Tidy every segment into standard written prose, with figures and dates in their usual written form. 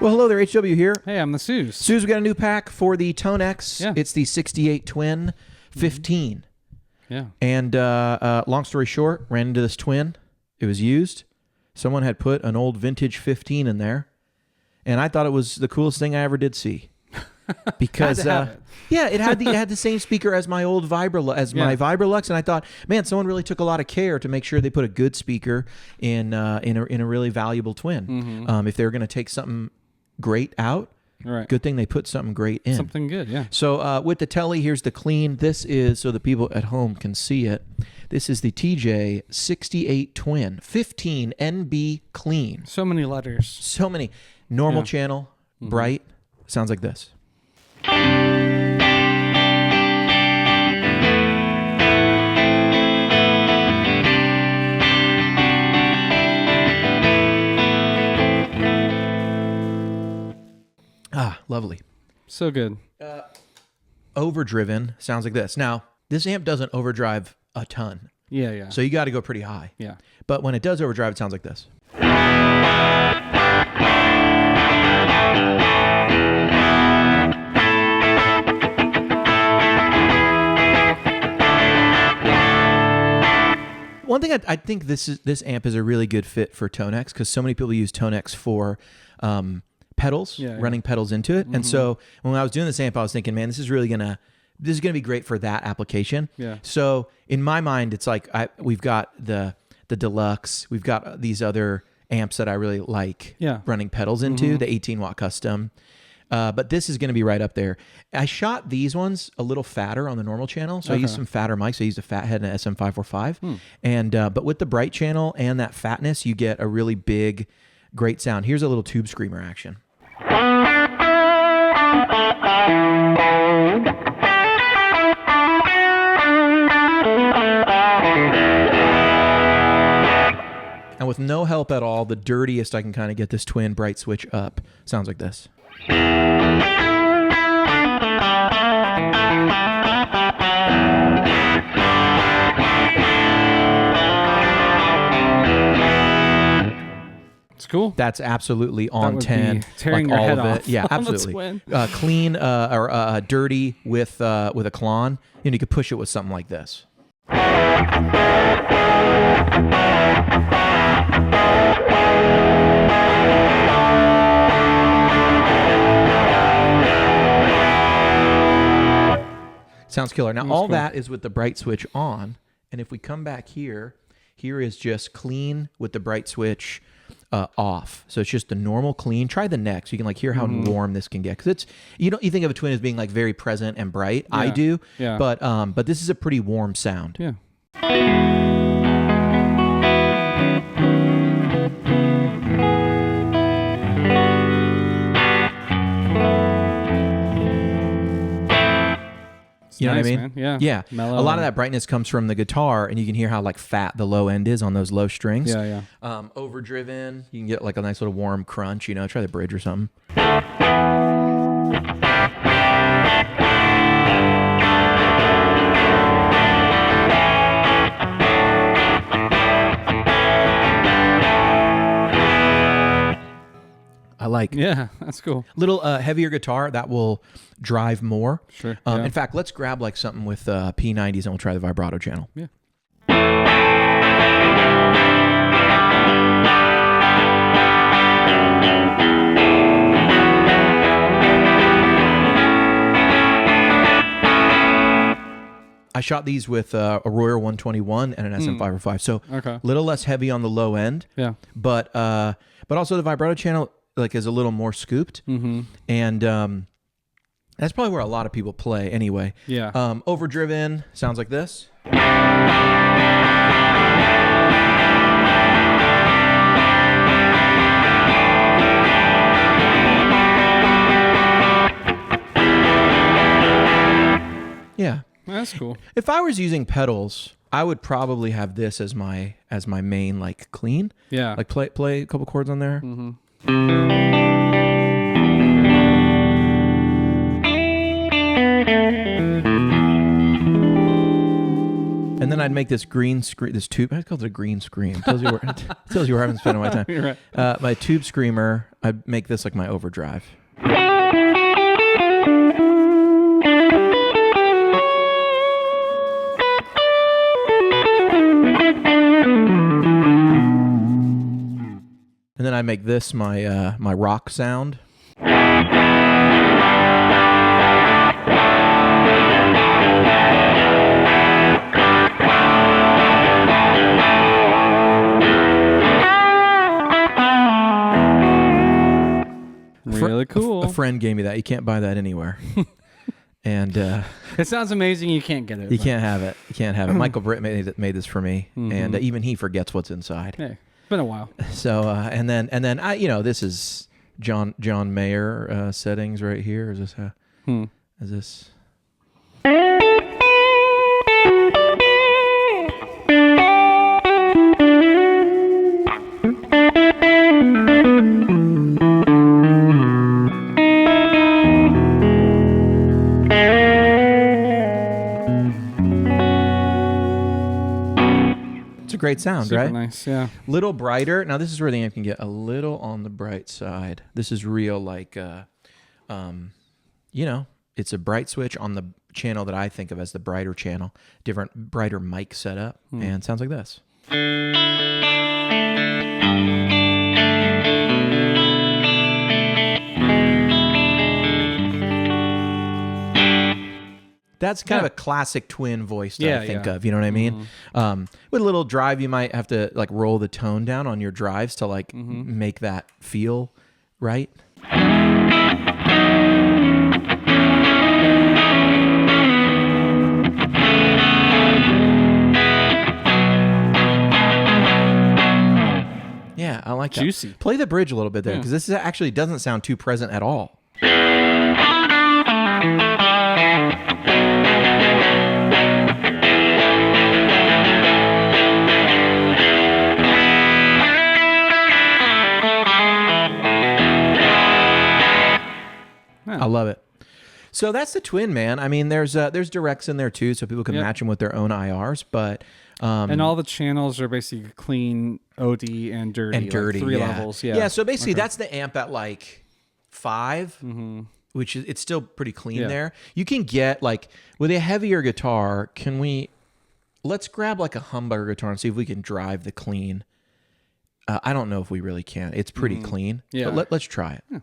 Well, hello there, HW here. Hey, I'm the Suze. Suze, we got a new pack for the ToneX. Yeah. It's the 68 Twin 15. Yeah. And long story short, ran into this Twin. It was used. Someone had put an old vintage 15 in there. And I thought it was the coolest thing I ever did see. Because yeah, it had the same speaker as my old my Vibralux, and I thought, man, someone really took a lot of care to make sure they put a good speaker in a really valuable Twin. If they were going to take something great out, good thing they put something great in. Something good, yeah. So with the telly, here's the clean. This is, so the people at home can see it, this is the TJ 68 Twin 15 NB clean. So many letters. So many. Normal channel, bright, sounds like this. Ah, lovely. So good. Overdriven sounds like this. Now, this amp doesn't overdrive a ton. Yeah, yeah. So you got to go pretty high. Yeah. But when it does overdrive, it sounds like this. One thing I think this amp is a really good fit for ToneX, because so many people use ToneX for pedals, running pedals into it. And so when I was doing this amp, I was thinking, man, this is gonna be great for that application. Yeah. So in my mind, it's like we've got the Deluxe, we've got these other amps that I really like running pedals into, the 18-watt custom. But this is going to be right up there. I shot these ones a little fatter on the normal channel, so I used some fatter mics. I used a Fathead and an SM545, and but with the bright channel and that fatness, you get a really big, great sound. Here's a little tube screamer action. And with no help at all, the dirtiest I can kind of get this Twin bright switch up sounds like this. It's cool. That's absolutely on 10. Tearing like your head all of off. it. Yeah, absolutely. Clean or dirty with a Klon. You could push it with something like this. Sounds killer. Now, all that is with the bright switch on. And if we come back here is just clean with the bright switch off. So it's just the normal clean. Try the neck so you can hear how warm this can get. Because it's you think of a Twin as being very present and bright. Yeah. I do. Yeah. But this is a pretty warm sound. Yeah. You know nice, what I mean? Man. Yeah. Yeah. Mellow. A lot of that brightness comes from the guitar, and you can hear how fat the low end is on those low strings. Yeah, yeah. Overdriven, you can get a nice little warm crunch. Try the bridge or something. Yeah, that's cool. Little heavier guitar that will drive more. Sure. In fact, let's grab something with P90s and we'll try the Vibrato Channel. Yeah. I shot these with a Royer 121 and an SM545, so a little less heavy on the low end. Yeah. But also the Vibrato Channel is a little more scooped, and that's probably where a lot of people play anyway. Yeah. Overdriven sounds like this. Yeah. That's cool. If I was using pedals, I would probably have this as my main clean. Yeah. Play a couple chords on there. And then I'd make this green screen, this tube. I call it a green scream. Tells you where I've been spending my time. You're right. My tube screamer. I'd make this like my overdrive. And then I make this my my rock sound. Really cool. A friend gave me that. You can't buy that anywhere. And it sounds amazing. You can't get it. You can't have it. You can't have it. Michael Britt made this for me, and even he forgets what's inside. Hey, it's been a while. So and then I this is John Mayer settings right here. Is this is this? Great sound, Super right? Nice, yeah. Little brighter. Now this is where the amp can get a little on the bright side. This is real, like, it's a bright switch on the channel that I think of as the brighter channel. Different, brighter mic setup, and sounds like this. That's kind of a classic twin voice that I think of. You know what I mean? With a little drive, you might have to like roll the tone down on your drives to like make that feel right. Yeah, I like that. Juicy. Play the bridge a little bit there because this actually doesn't sound too present at all. I love it. So that's the Twin, man. I mean, there's directs in there too, so people can match them with their own IRs. But and all the channels are basically clean, OD, and dirty. And dirty, like 3 levels. Yeah. Yeah. So basically, that's the amp at like 5, which is it's still pretty clean there. You can get like with a heavier guitar. Let's grab like a humbucker guitar and see if we can drive the clean. I don't know if we really can. It's pretty clean. Yeah. But let's try it. Yeah.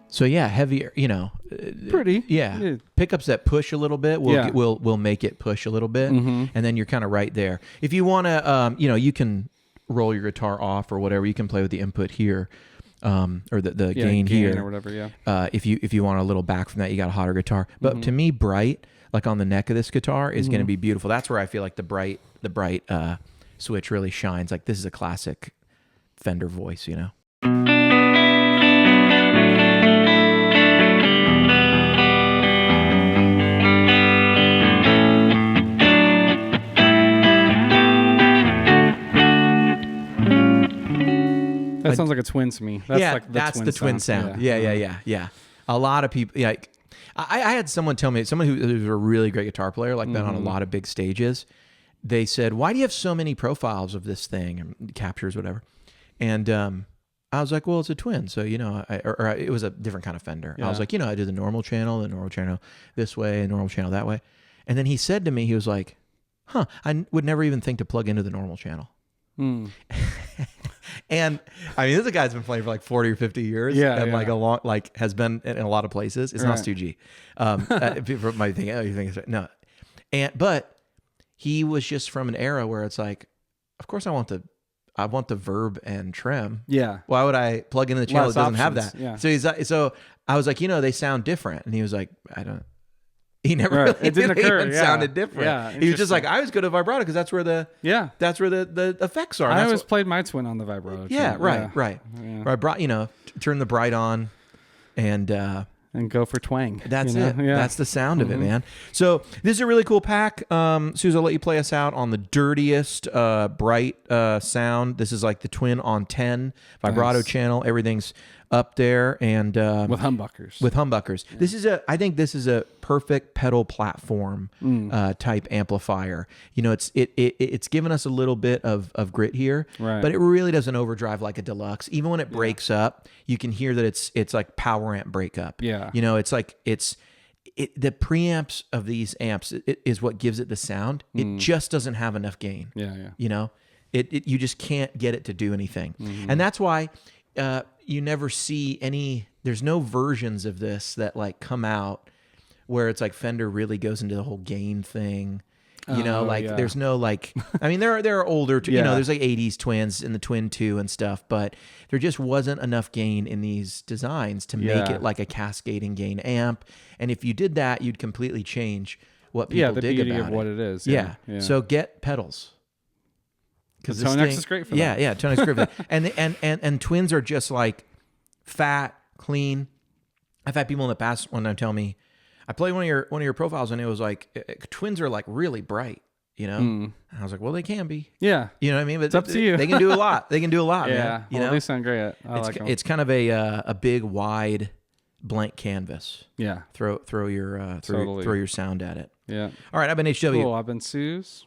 So yeah, heavier, pretty. Yeah. Pickups that push a little bit, we'll make it push a little bit, and then you're kind of right there. If you want to, you can roll your guitar off or whatever. You can play with the input here, or the gain here or whatever. Yeah. If you want a little back from that, you got a hotter guitar. But to me, bright, like on the neck of this guitar, is going to be beautiful. That's where I feel like the bright switch really shines. Like this is a classic Fender voice, That sounds like a Twin to me. That's the twin sound. Yeah. A lot of people, like, I had someone tell me, someone who's a really great guitar player, like been on a lot of big stages. They said, "Why do you have so many profiles of this thing, and captures, whatever?" And I was like, "Well, it's a Twin, so it was a different kind of Fender." I was like, I do the normal channel this way, and normal channel that way. And then he said to me, he was like, "Huh, I would never even think to plug into the normal channel." And I mean, this guy's been playing for like 40 or 50 years, like has been in a lot of places. It's not Stu G. People might think, you think it's no, but he was just from an era where it's like, of course I want the verb and trem. Yeah. Why would I plug into the channel that doesn't have that? Yeah. So I was like, they sound different, and he was like, I don't. He never really it didn't occur. Even sounded different. Yeah, he was just like, I was good at vibrato because that's where the effects are. I always played my Twin on the vibrato. Yeah, right. I brought turn the bright on, and and go for twang. That's it. Yeah. That's the sound of it, man. So this is a really cool pack. Suze, I'll let you play us out on the dirtiest, bright sound. This is like the Twin on 10 Vibrato Channel. Everything's up there and with humbuckers. Yeah. I think this is a perfect pedal platform type amplifier. You know, it's given us a little bit of grit here, right, but it really doesn't overdrive like a deluxe. Even when it breaks up, you can hear that it's like power amp breakup. Yeah, you know, it's like the preamps of these amps is what gives it the sound. It just doesn't have enough gain. Yeah. You know, you just can't get it to do anything, and that's why. You never see there's no versions of this that like come out where it's like Fender really goes into the whole gain thing. You know, there's no like, I mean, there are older, you know, there's like 80s Twins in the Twin 2 and stuff, but there just wasn't enough gain in these designs to make it like a cascading gain amp. And if you did that, you'd completely change what people dig about it. The beauty of what it is. Yeah. So get pedals. Because ToneX is great for that. Yeah, ToneX is great for that. And Twins are just like fat, clean. I've had people in the past one time tell me, I played one of your profiles and it was like Twins are like really bright, you know. And I was like, well, they can be. Yeah, you know what I mean. But it's up to you. They can do a lot. They can do a lot. Yeah, man. You know, they sound great. It's kind of a big, wide, blank canvas. Yeah. Throw your sound at it. Yeah. All right. I've been HW. Cool. I've been Suze.